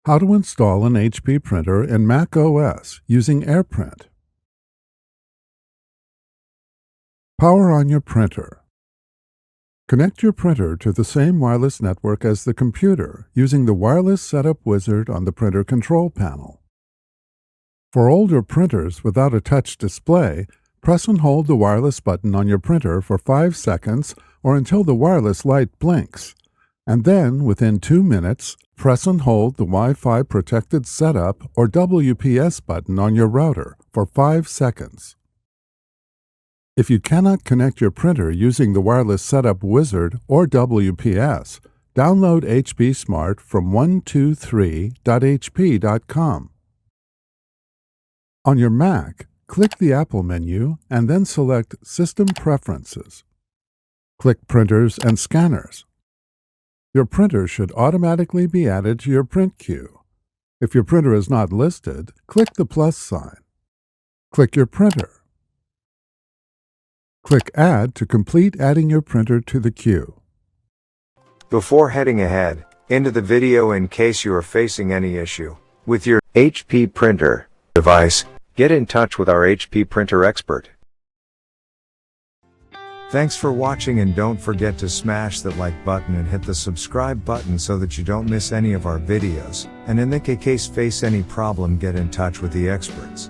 How to install an HP printer in macOS using AirPrint. Power on your printer. Connect your printer to the same wireless network as the computer using the wireless setup wizard on the printer control panel. For older printers without a touch display, press and hold the wireless button on your printer for 5 seconds or until the wireless light blinks. And then, within 2 minutes, press and hold the Wi-Fi Protected Setup or WPS button on your router for 5 seconds. If you cannot connect your printer using the wireless setup wizard or WPS, download HP Smart from 123.hp.com. On your Mac, click the Apple menu and then select System Preferences. Click Printers and Scanners. Your printer should automatically be added to your print queue. If your printer is not listed, click the plus sign. Click your printer. Click Add to complete adding your printer to the queue. Before heading ahead into the video, in case you are facing any issue with your HP printer device, get in touch with our HP printer expert. Thanks for watching, and don't forget to smash that like button and hit the subscribe button so that you don't miss any of our videos. And in the case face any problem, get in touch with the experts.